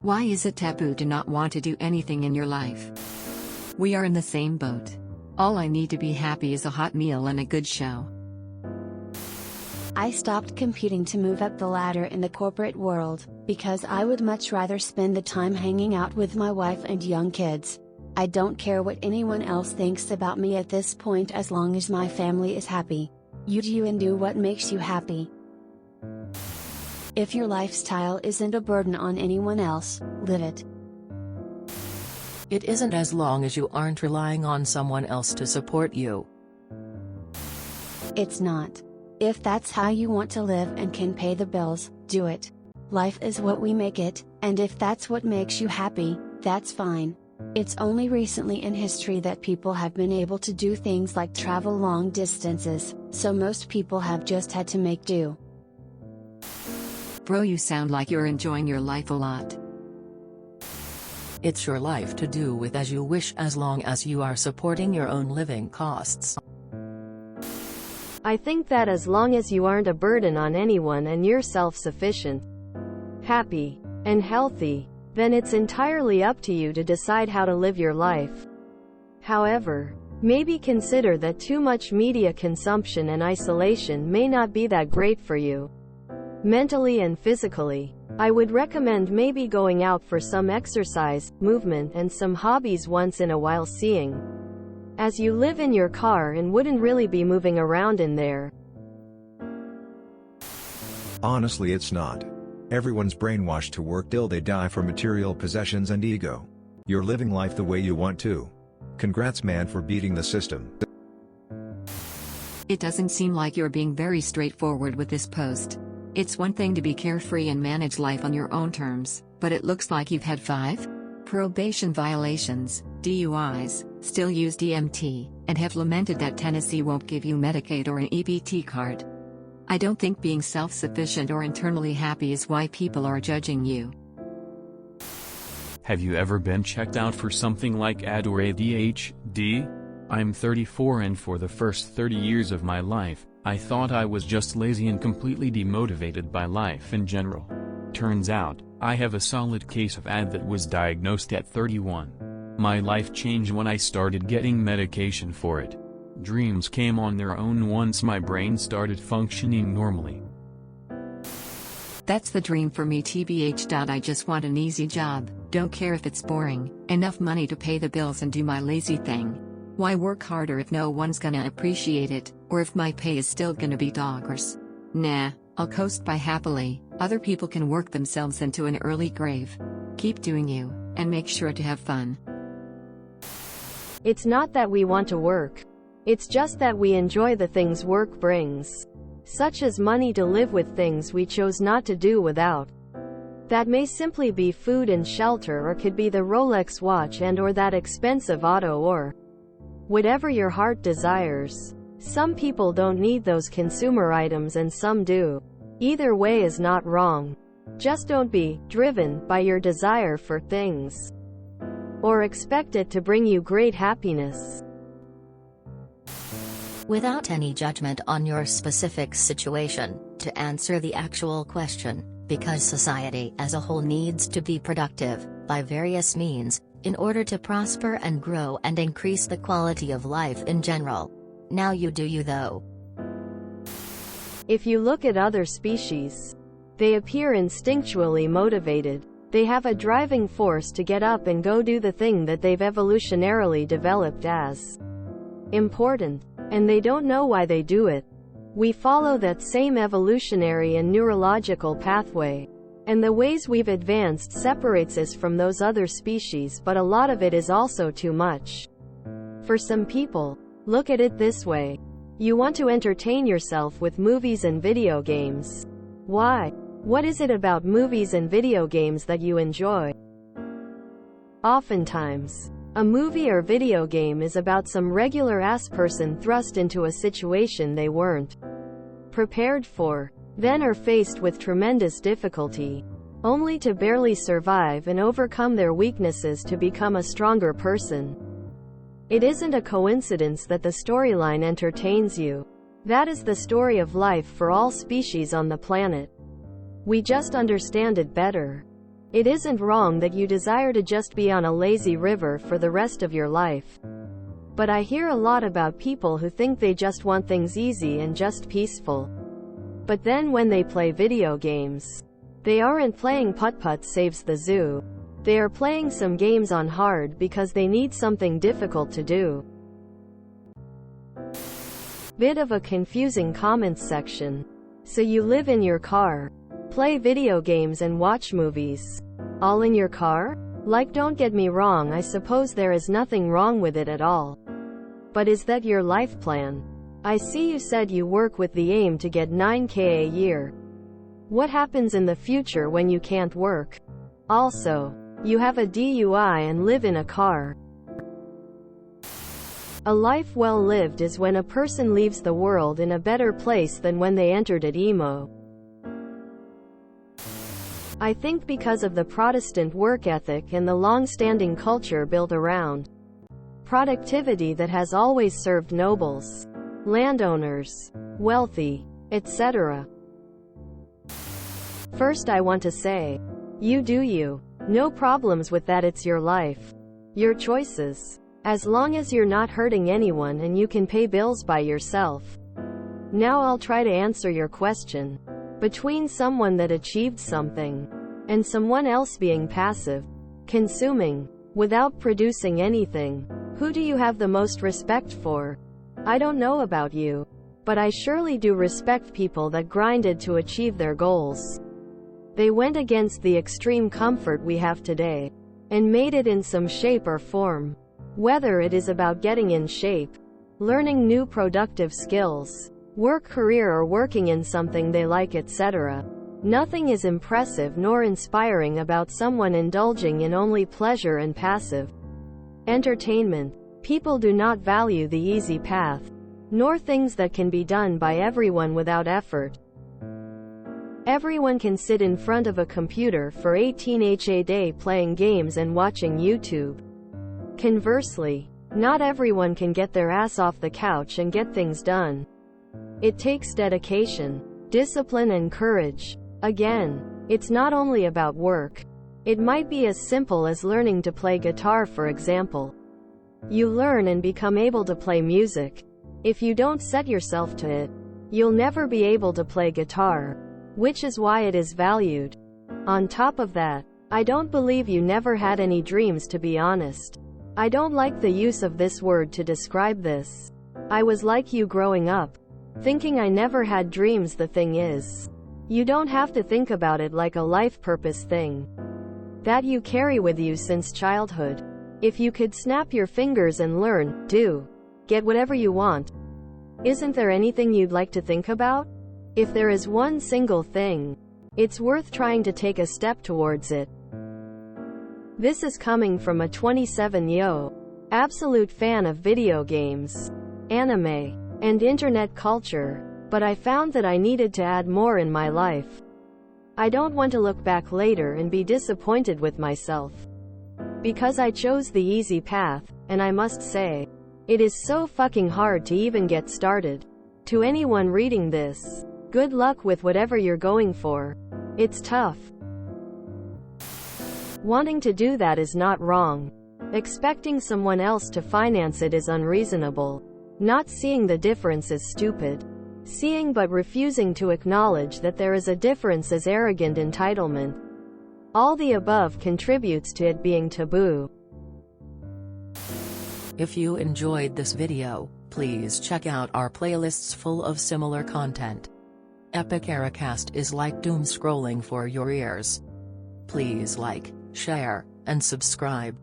Why is it taboo to not want to do anything in your life? We are in the same boat. All I need to be happy is a hot meal and a good show. I stopped competing to move up the ladder in the corporate world, because I would much rather spend the time hanging out with my wife and young kids. I don't care what anyone else thinks about me at this point as long as my family is happy. You do you and do what makes you happy. If your lifestyle isn't a burden on anyone else, live it. It isn't as long as you aren't relying on someone else to support you. It's not. If that's how you want to live and can pay the bills, do it. Life is what we make it, and if that's what makes you happy, that's fine. It's only recently in history that people have been able to do things like travel long distances, so most people have just had to make do. Bro, you sound like you're enjoying your life a lot. It's your life to do with as you wish as long as you are supporting your own living costs. I think that as long as you aren't a burden on anyone and you're self-sufficient, happy, and healthy, then it's entirely up to you to decide how to live your life. However, maybe consider that too much media consumption and isolation may not be that great for you. Mentally and physically, I would recommend maybe going out for some exercise, movement and some hobbies once in a while, seeing as you live in your car and wouldn't really be moving around in there. Honestly, it's not. Everyone's brainwashed to work till they die for material possessions and ego. You're living life the way you want to. Congrats, man, for beating the system. It doesn't seem like you're being very straightforward with this post. It's one thing to be carefree and manage life on your own terms, but it looks like you've had 5 probation violations, DUIs, still use DMT, and have lamented that Tennessee won't give you Medicaid or an EBT card. I don't think being self-sufficient or internally happy is why people are judging you. Have you ever been checked out for something like AD or ADHD? I'm 34 and for the first 30 years of my life, I thought I was just lazy and completely demotivated by life in general. Turns out, I have a solid case of AD that was diagnosed at 31. My life changed when I started getting medication for it. Dreams came on their own once my brain started functioning normally. That's the dream for me, TBH. I just want an easy job, don't care if it's boring, enough money to pay the bills and do my lazy thing. Why work harder if no one's gonna appreciate it, or if my pay is still gonna be doggers? Nah, I'll coast by happily. Other people can work themselves into an early grave. Keep doing you, and make sure to have fun. It's not that we want to work. It's just that we enjoy the things work brings. Such as money to live with, things we chose not to do without. That may simply be food and shelter, or could be the Rolex watch and or that expensive auto, or whatever your heart desires. Some people don't need those consumer items and some do. Either way is not wrong. Just don't be driven by your desire for things, or expect it to bring you great happiness. Without any judgment on your specific situation, to answer the actual question, because society as a whole needs to be productive, by various means, in order to prosper and grow and increase the quality of life in general. Now you do you though. If you look at other species, they appear instinctually motivated. They have a driving force to get up and go do the thing that they've evolutionarily developed as important. And they don't know why they do it. We follow that same evolutionary and neurological pathway. And the ways we've advanced separates us from those other species, but a lot of it is also too much. For some people, look at it this way. You want to entertain yourself with movies and video games. Why? What is it about movies and video games that you enjoy? Oftentimes, a movie or video game is about some regular-ass person thrust into a situation they weren't prepared for, then are faced with tremendous difficulty, only to barely survive and overcome their weaknesses to become a stronger person. It isn't a coincidence that the storyline entertains you. That is the story of life for all species on the planet. We just understand it better. It isn't wrong that you desire to just be on a lazy river for the rest of your life. But I hear a lot about people who think they just want things easy and just peaceful. But then when they play video games, they aren't playing putt-putt saves the zoo. They are playing some games on hard because they need something difficult to do. Bit of a confusing comments section. So you live in your car, play video games and watch movies, all in your car? Like, don't get me wrong, I suppose there is nothing wrong with it at all. But is that your life plan? I see you said you work with the aim to get 9K a year. What happens in the future when you can't work? Also, you have a DUI and live in a car. A life well lived is when a person leaves the world in a better place than when they entered it. Emo. I think because of the Protestant work ethic and the long-standing culture built around productivity that has always served nobles, landowners, wealthy, etc. First, I want to say, you do you. No problems with that, it's your life. Your choices. As long as you're not hurting anyone and you can pay bills by yourself. Now I'll try to answer your question. Between someone that achieved something and someone else being passive, consuming, without producing anything, who do you have the most respect for? I don't know about you, but I surely do respect people that grinded to achieve their goals. They went against the extreme comfort we have today and made it in some shape or form. Whether it is about getting in shape, learning new productive skills, work career, or working in something they like, etc. Nothing is impressive nor inspiring about someone indulging in only pleasure and passive entertainment. People do not value the easy path, nor things that can be done by everyone without effort. Everyone can sit in front of a computer for 18 hours a day playing games and watching YouTube. Conversely, not everyone can get their ass off the couch and get things done. It takes dedication, discipline, and courage. Again, it's not only about work. It might be as simple as learning to play guitar, for example. You learn and become able to play music. If you don't set yourself to it, you'll never be able to play guitar, which is why it is valued. On top of that, I don't believe you never had any dreams, to be honest. I don't like the use of this word to describe this. I was like you growing up, thinking I never had dreams. The thing is, you don't have to think about it like a life purpose thing that you carry with you since childhood. If you could snap your fingers and learn, do, get whatever you want, isn't there anything you'd like to think about? If there is one single thing, it's worth trying to take a step towards it. This is coming from a 27-year absolute fan of video games, anime, and internet culture, but I found that I needed to add more in my life. I don't want to look back later and be disappointed with myself, because I chose the easy path, and I must say, it is so fucking hard to even get started. To anyone reading this, good luck with whatever you're going for. It's tough. Wanting to do that is not wrong. Expecting someone else to finance it is unreasonable. Not seeing the difference is stupid. Seeing but refusing to acknowledge that there is a difference is arrogant entitlement. All the above contributes to it being taboo. If you enjoyed this video, please check out our playlists full of similar content. Epic Ericast is like doom scrolling for your ears. Please like, share, and subscribe.